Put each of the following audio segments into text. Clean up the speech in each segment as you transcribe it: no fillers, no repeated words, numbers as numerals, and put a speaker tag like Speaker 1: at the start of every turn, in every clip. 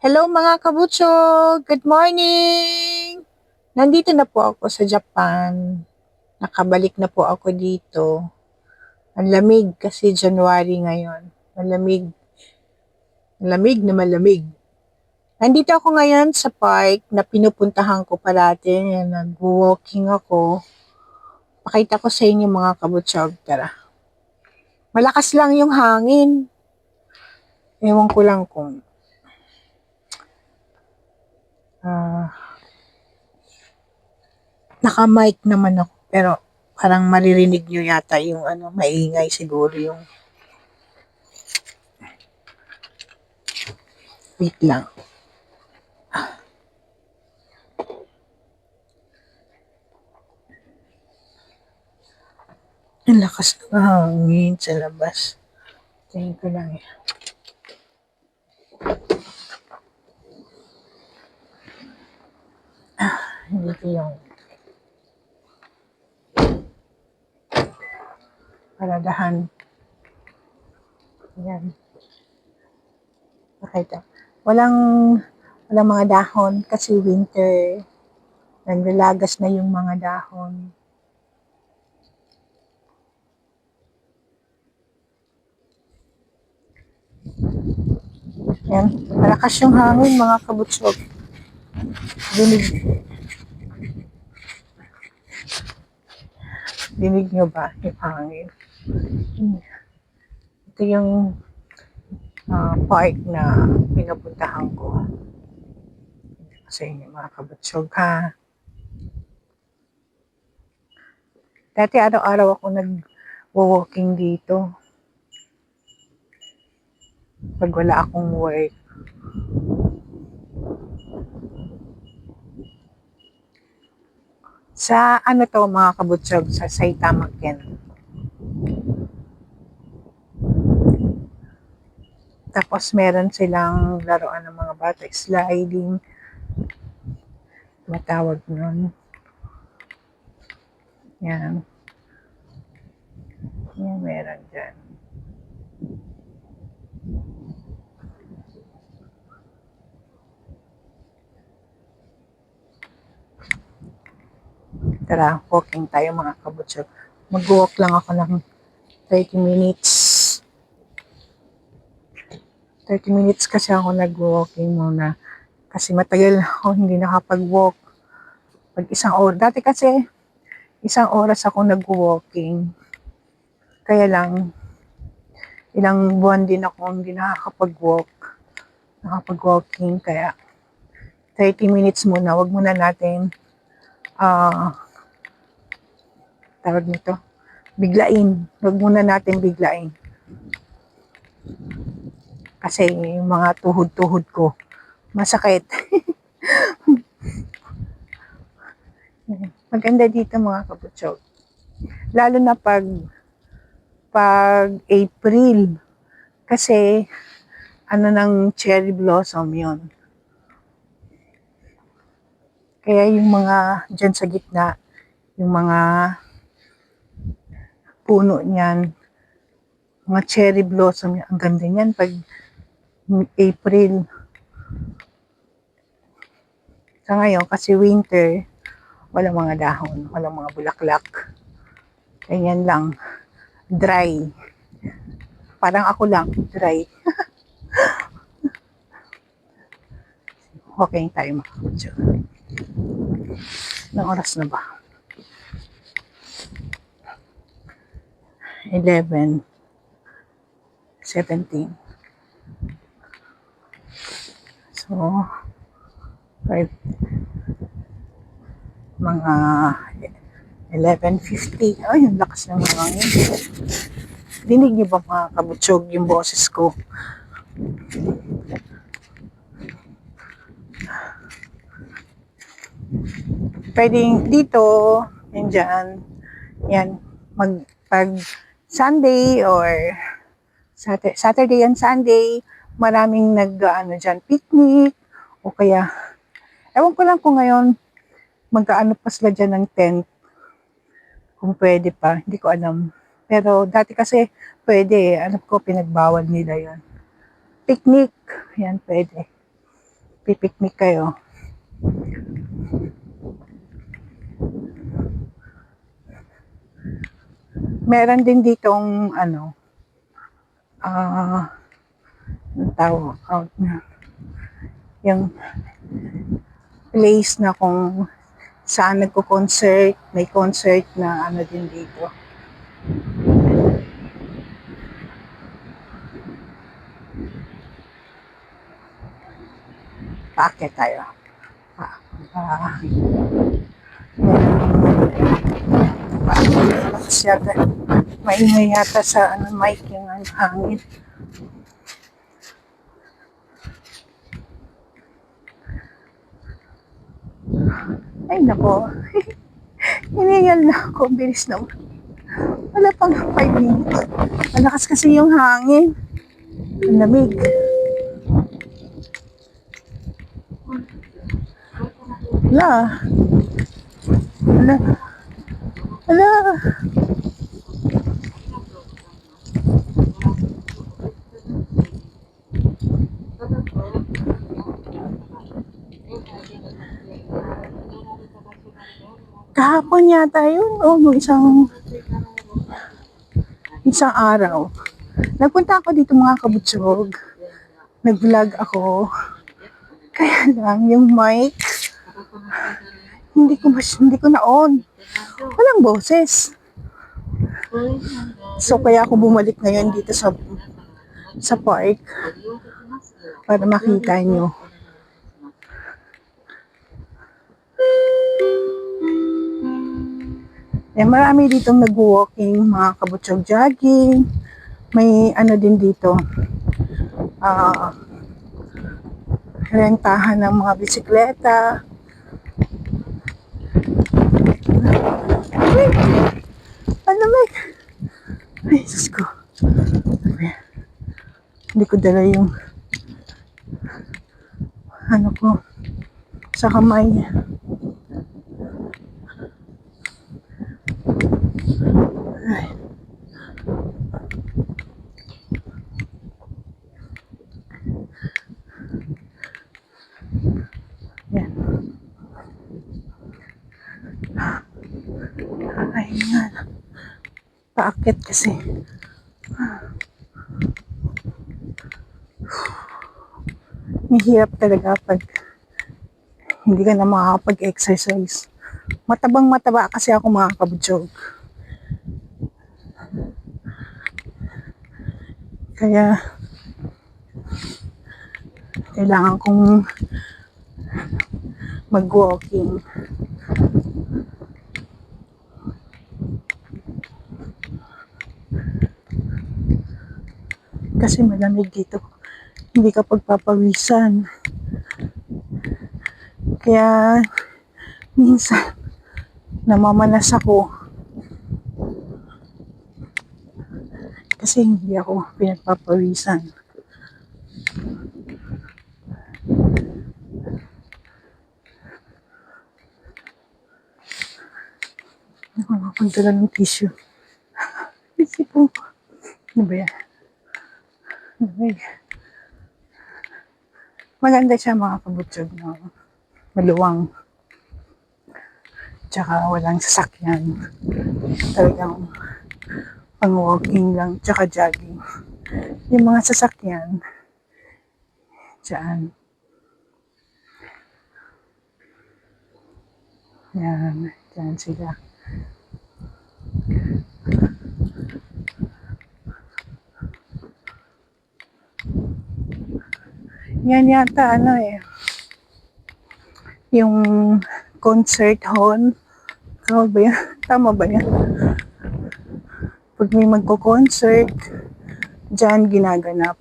Speaker 1: Hello mga kabutso! Good morning! Nandito na po ako sa Japan. Nakabalik na po ako dito. Ang lamig kasi January ngayon. Malamig. Malamig na malamig. Nandito ako ngayon sa park na pinupuntahan ko parati. Nag-walking ako. Pakita ko sa inyo mga kabutso. Tara. Malakas lang yung hangin. Ewan ko lang kung naka-mic naman ako. Pero parang maririnig nyo yata yung maingay siguro yung wait lang. Ang lakas ng hangin sa labas. Tingin ko lang yan. Dito yung paradahan. Yan. Pakita. Walang mga dahon kasi winter. Naglalagas na yung mga dahon. Yan. Malakas yung hangin mga kabutsog. Dinig nyo ba yung hangin? Ito yung park na pinupuntahan ko. Sa inyo mga kabutsog ha. Dati araw-araw ako nag-walking dito. Pag wala akong work. Sa ano to mga kabutsog, sa Saitama Ken. Tapos meron silang laruan ng mga bata, sliding. Matawag nun. Yan. Yan meron dyan. Tara, walking tayo mga kabutsog. Mag-walk lang ako ng 30 minutes. 30 minutes kasi ako nag-walking muna. Kasi matagal ako hindi nakapag-walk. Pag isang oras. Dati kasi, isang oras ako nag-walking. Kaya lang, ilang buwan din ako hindi nakakapag-walking. Kaya, 30 minutes muna. Wag muna natin, tawag nito, biglain. Wag muna natin biglain. Kasi yung mga tuhod-tuhod ko, masakit. Maganda dito mga kabutsog. Lalo na pag April. Kasi, ng cherry blossom yon. Kaya yung mga dyan sa gitna, yung mga puno niyan, mga cherry blossom, ang ganda niyan pag April. Sa ngayon, kasi winter, walang mga dahon, walang mga bulaklak. Ganyan lang, dry. Parang ako lang, dry. Okay tayo mga kabutso. Anong oras na ba? 11:17. So, mga 11:50. Ay, yung lakas ng hangin. Dinig niyo ba mga kabutsog yung boses ko? Pwedeng dito, yan dyan, yan, pag Sunday or Saturday and Sunday, maraming dyan, picnic, o kaya, ewan ko lang kung ngayon, magkaano pa sila dyan ng tent, kung pwede pa, hindi ko alam. Pero dati kasi, pwede, alam ko, pinagbawal nila yon. Picnic, yan, pwede. pipiknik kayo. Meron din ditong ang tawag out na yung place na kung saan nagko-concert, may concert na din dito. Paakyat tayo. Malakas yata. Maingay yata sa mic yung hangin. Ay nako. Hinihingal na ako. Bilis naman. Wala pang 5 minutes. Malakas kasi yung hangin. Ang lamig. Wala. Wala. Wala. Kahapon yata yun. Nung isang araw. Nagpunta ako dito mga kabutsog. Nag-vlog ako. Kaya lang, yung mic, hindi ko na-on. Walang boses. So, kaya ako bumalik ngayon dito sa park para makita nyo. Marami ditong nag-walking, mga kabutsog jogging. May din dito. Rentahan ng mga bisikleta. Ay, lamig. Ay, Diyos ko. Hindi ko dala yung ko sa kamay. Ay. Yan. Ay, yan. Paakyat kasi. Mahirap talaga pag hindi ka na makakapag-exercise. Mataba kasi ako mga kabutsog. Kaya kailangan kong mag-walking. Kasi malamig dito. Hindi ka pagpapawisan. Kaya minsan namamanas ako. Kasi hindi ako pinagpapawisan. Ako makapunta ng tissue. Kasi po. Ano ba yan? Maganda siya mga kabutsog. No? Maluwang. Tsaka walang sasakyan. Talagang pang-walking lang. Tsaka jogging. Yung mga sasakyan, dyan. Yan. Dyan sila. Yan yata yung concert hall. Tama ba yan? Tama ba yan? Pag may magko-concert, dyan ginaganap.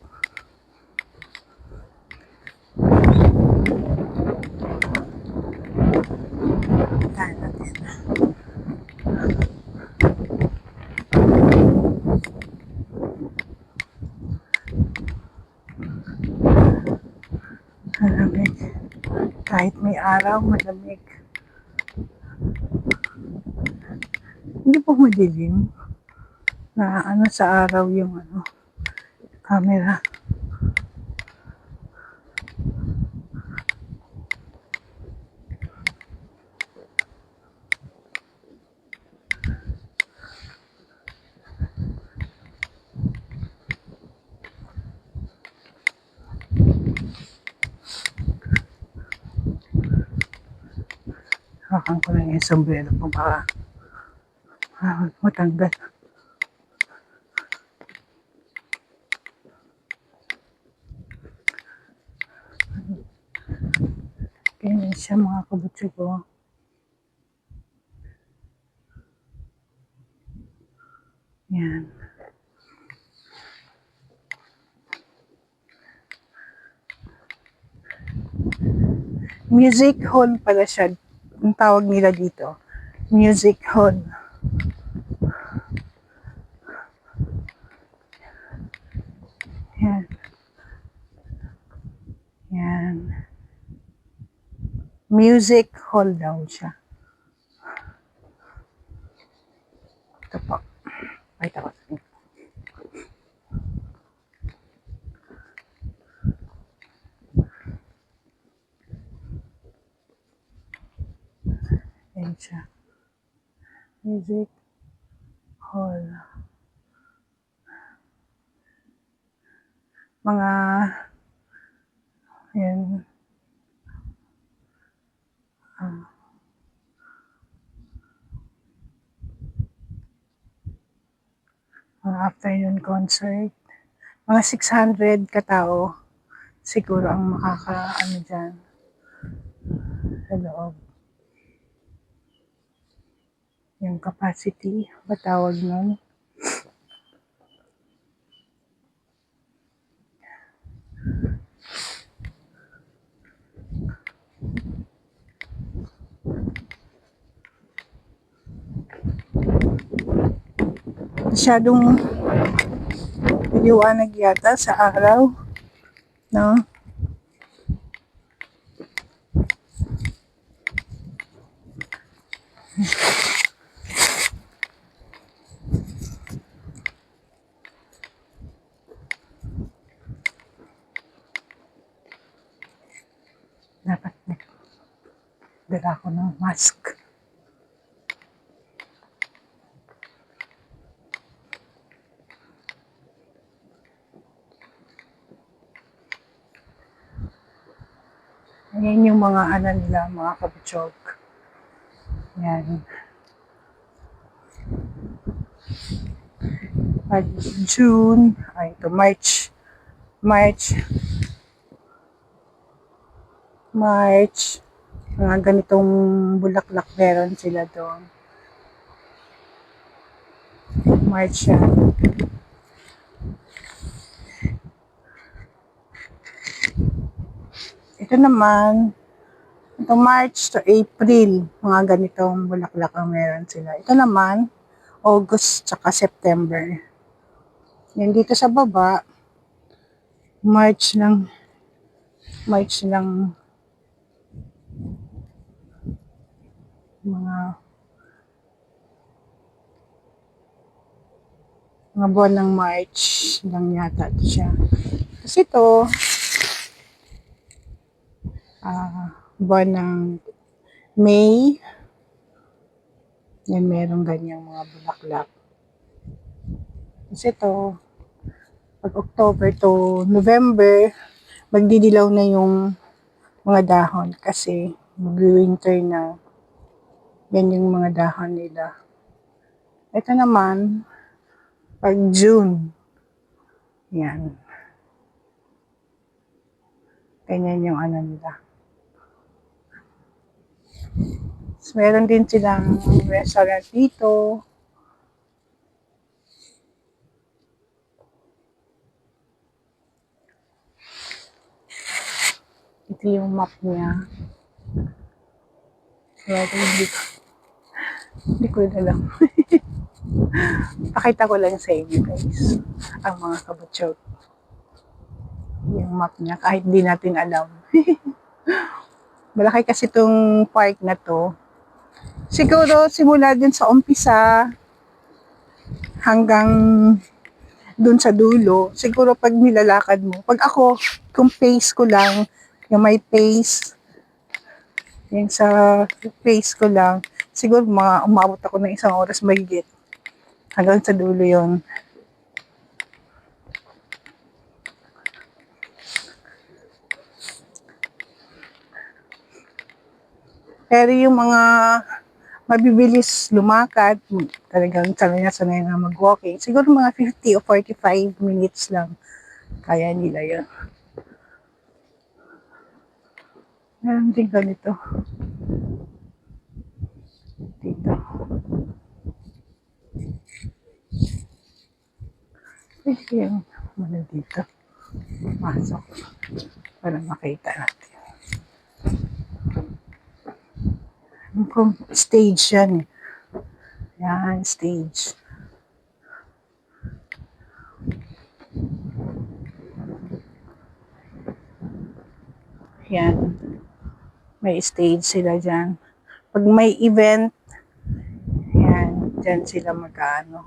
Speaker 1: Tahan natin. Malamig. Kahit may araw, malamig. Hindi po madilim. Na sa araw yung camera. hawakan ko lang yung sombrero ko baka matanggal. Ganyan siya mga kabutso ko. Yan. Music hall pala siya. Ang tawag nila dito. Music hall. Yan. Yan. Music hall daw siya. Ito po. Wait ako. Yan siya. Music hall. Mga yan. Mga afternoon concert. Mga 600 katao siguro ang makaka-ano dyan sa loob. Yung capacity, batawag nun. Masyadong liwanag yata sa araw, no? Dapat dala ko ng mask. Ayan yung mga ano nila, mga kabutsyog. Yan. At June, ay ito, March, mga ganitong bulaklak meron sila doon. March yan. Ito naman, ito March to April, mga ganitong bulaklak ang meron sila. Ito naman, August tsaka September. Yan dito sa baba, March lang mga buwan ng March lang yata ito siya. Kasi ito, buwan ng May, yan merong ganyang mga bulaklak. Kasi ito, pag October to November, magdidilaw na yung mga dahon kasi mag-winter na. Yan yung mga dahon nila. Ito naman, pag June, yan. Ganyan yung ano nila. So, meron din silang restaurant dito. Ito yung map niya. Pero hindi ko na lang. Pakita ko lang sa inyo guys. Ang mga kabutsyog. Yung map niya kahit di natin alam. Malaki kasi itong park na to. Siguro simula din sa umpisa hanggang dun sa dulo. Siguro pag nilalakad mo. Pag ako, kung pace ko lang, yung may pace, yung sa pace ko lang, siguro mga umabot ako ng 1 oras mahigit. Hanggang sa dulo yon. Pero yung mga mabibilis lumakad, talagang sanay na mag-walking. Siguro mga 50 o 45 minutes lang. Kaya nila yun. Meron din ganito. Dito. Pwede yung ano dito. Masok. Para makita natin. Kung stage yan. Yan, stage. Yan. May stage sila dyan. Pag may event, yan, dyan sila mag-ano.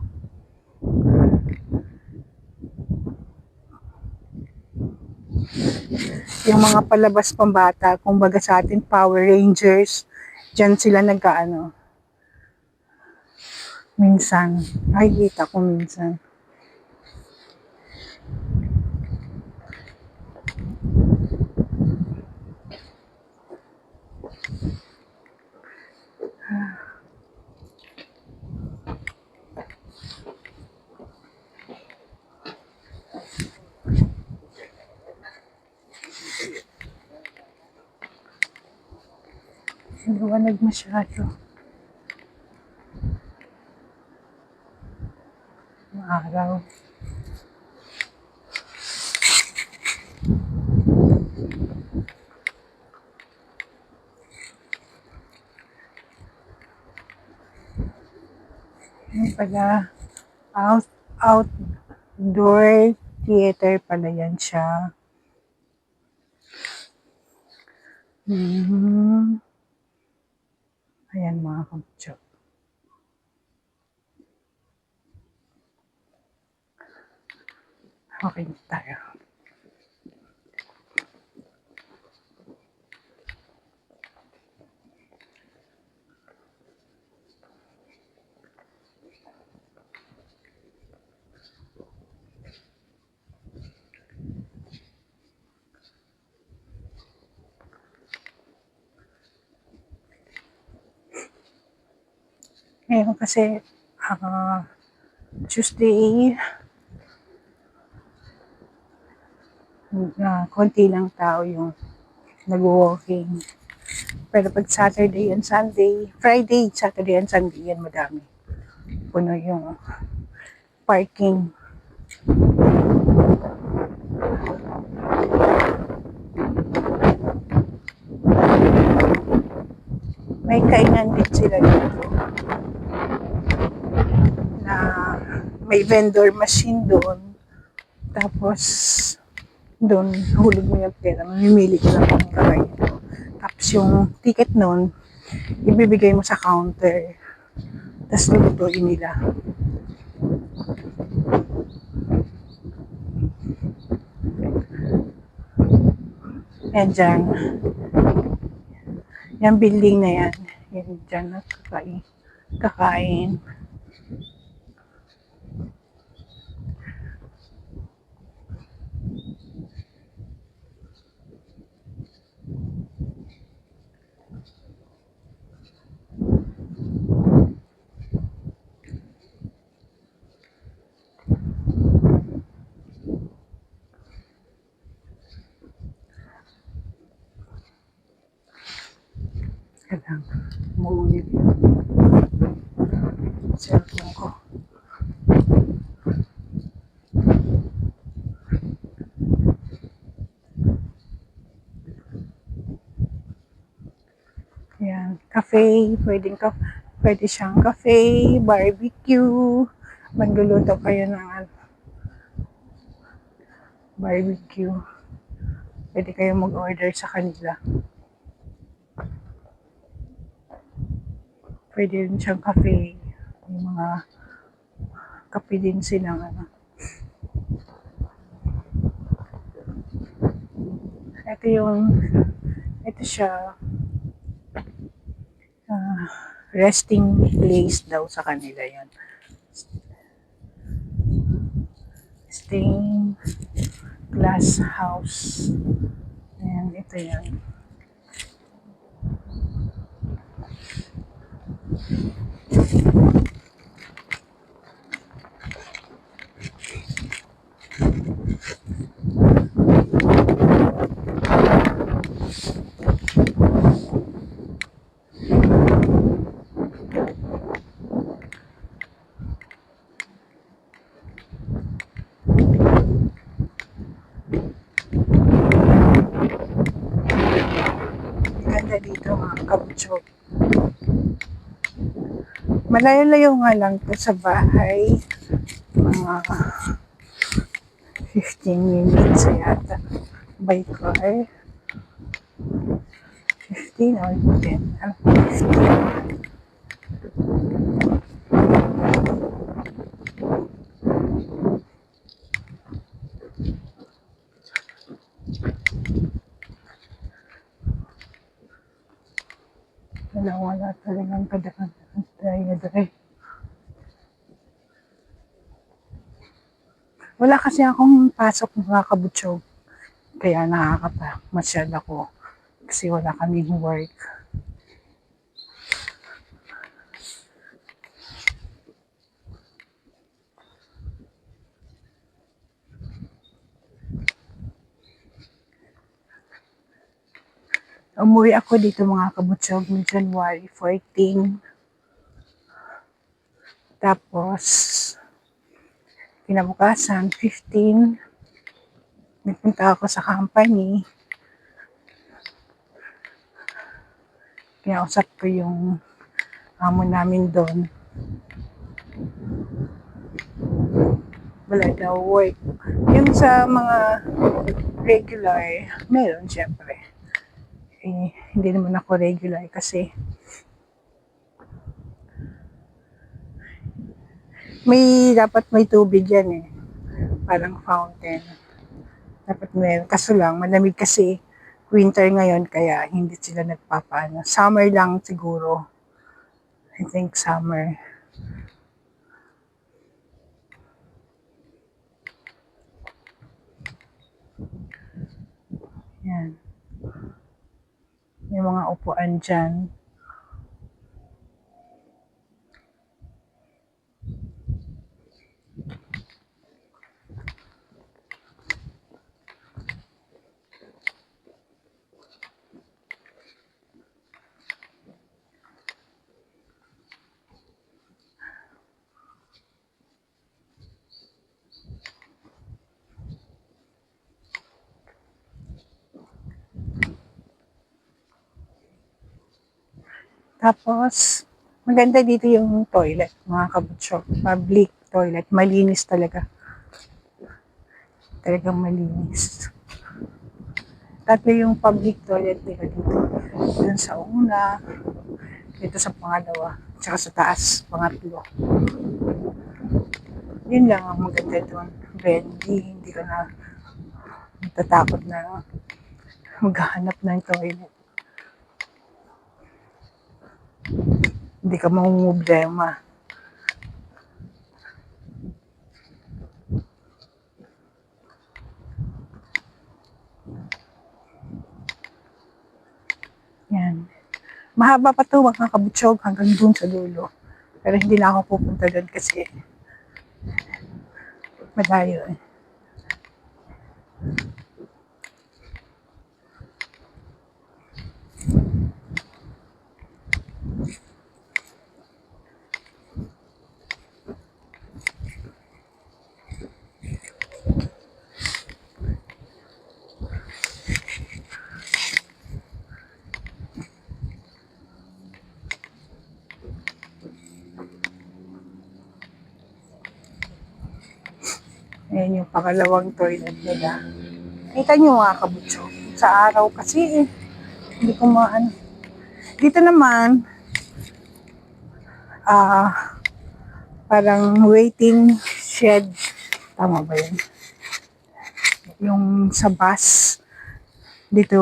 Speaker 1: Yung mga palabas pambata, kumbaga sa atin, Power Rangers, dyan sila nag-ano. Minsan. Nakikita ko minsan. Liwanag masyado. Araw. Yung pala, outdoor theater pala yan siya. Ayan mga kabutso. Okay tayo. Ngayon kasi Tuesday, konti lang tao yung nag-walking. Pero pag Saturday and Sunday, Friday, Saturday and Sunday, yan madami. Puno yung parking. May kainan din sila dito na may vendor machine doon. Tapos doon, hulog mo yung pera. Mamimili ka lang kung kakain. Tapos yung ticket noon, ibibigay mo sa counter. Tapos lulutuin nila. Yan dyan. Yung building na yan. Yan dyan kakain. Kailang umuulit yung cellphone ko. Yan, cafe, pwede siyang cafe, barbecue, magluluto kayo ng barbecue. Pwede kayo mag-order sa kanila. Pwede rin siyang cafe. May mga kape din silang ito siya, resting place daw sa kanila yan. Stained glass house. Ayan, ito yan. Ganda dito mga kabutso. Malayo-layo nga lang to sa bahay. Mga 15 minutes yata by car. 15 or 10. 15. Wala talagang kadakan dry. Wala kasi akong pasok mga kabutsog. Kaya nakakapamasyal ako. Kasi wala kaming work. Umuwi ako dito mga kabutsog ng January 14. Tapos, kinabukasan 15, nagpunta ako sa company. Kinausap ko yung amo namin doon. Wala daw work. Yung sa mga regular, meron syempre. Hindi naman ako regular kasi dapat may tubig yan eh. Parang fountain. Dapat meron. Kaso lang, malamig kasi winter ngayon kaya hindi sila nagpapaano. Summer lang siguro. I think summer. Yan. May mga upuan dyan. Tapos, maganda dito yung toilet, mga kabutsyo. Public toilet. Malinis talaga. Talagang malinis. Tatlo yung public toilet nila dito. Doon sa una, dito sa pangalawa, tsaka sa taas, pangatlo. Yun lang ang maganda doon. Hindi ka na matatakot na maghahanap ng toilet. Hindi ka mamumblema. Yan. Mahaba pa to mga kabutsog hanggang dun sa dulo. Pero hindi na ako pupunta doon kasi malayo eh. Ayan yung pangalawang toilet nila. Kita nyo mga kabutsog. Sa araw kasi hindi ko maano. Dito naman, parang waiting shed. Tama ba yun? Yung sa bus, dito,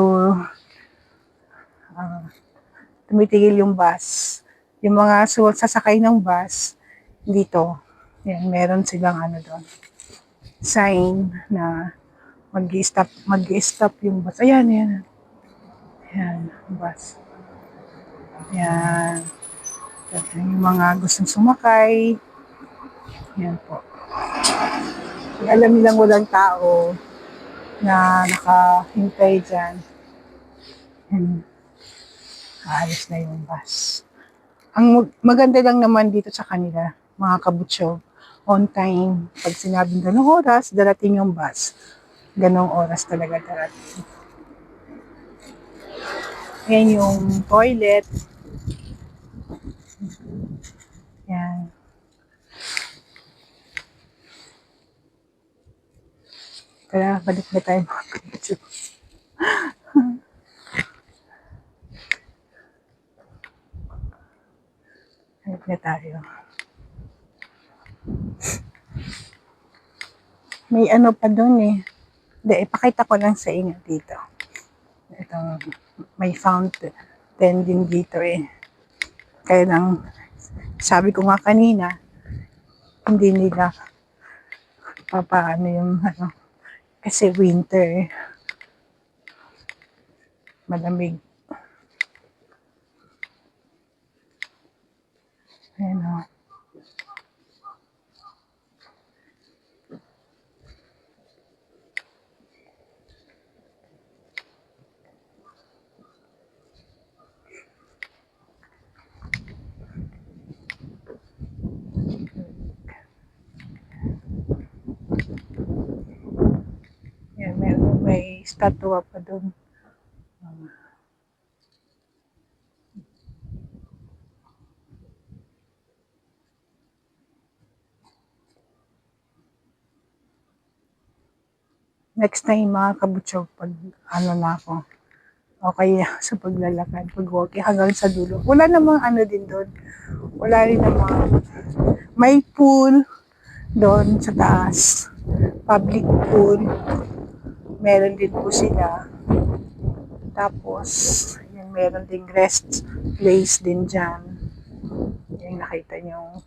Speaker 1: tumitigil yung bus. Yung mga sasakay ng bus, dito, yan, meron silang doon, sign na mag-i-stop yung bus. Ayan, bus. Yan. Yung mga gustong sumakay. Yan po. Alam nilang walang tao na nakahintay dyan. And aalis na yung bus. Ang maganda lang naman dito sa kanila, mga kabutso, on time. Pag sinabing ganong oras, darating yung bus. Ganong oras talaga darating. Yan yung toilet. Yan. Kaya balik na tayo mga kabutso. Balik na tayo. May ano pa doon eh. Hindi, ipakita ko lang sa inyo dito. Itong may fountain din dito eh. Kaya lang, sabi ko nga kanina, hindi nila papaano yung ano, kasi winter, malamig. Ayan o. Yan, may statua pa doon. Next time mga kabutsog, pag ano na ako, okay sa paglalakad, pag walking hanggang sa dulo. Wala namang ano din doon. Wala rin namang, may pool doon sa taas. Public pool. Meron din po sila. Tapos, yung meron ding rest place din dyan. Yung nakita nyo.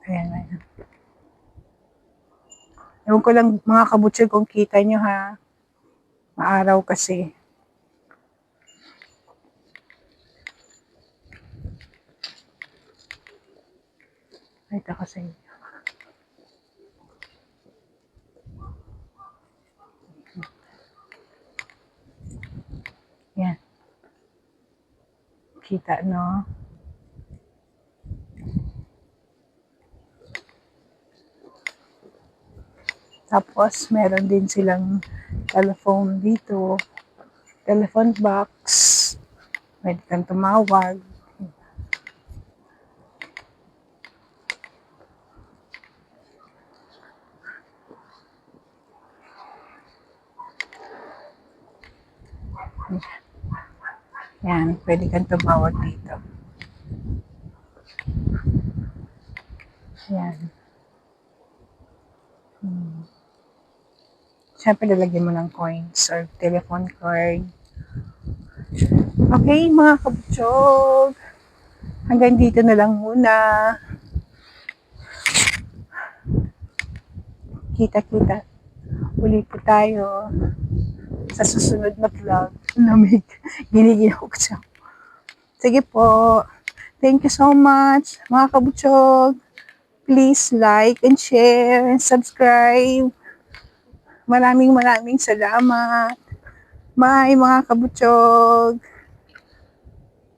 Speaker 1: Ayan, ayan. Ewan ko lang mga kabutsog kung kita nyo ha. Maaraw kasi. Ito ko sa inyo. Yan. Kita, no? Tapos, meron din silang telephone dito. Telephone box. Pwede kang tumawag. Yan, pwede kang tumawag dito. Yan. Siyempre, lalagyan mo ng coins or telephone card. Okay, mga kabutsog. Hanggang dito na lang muna. Kita-kita. Uli po tayo sa susunod na vlog. Lamig. Giniginaw ko siya. Sige po. Thank you so much, mga kabutsog. Please like and share and subscribe. Maraming salamat. Bye, mga kabutsog.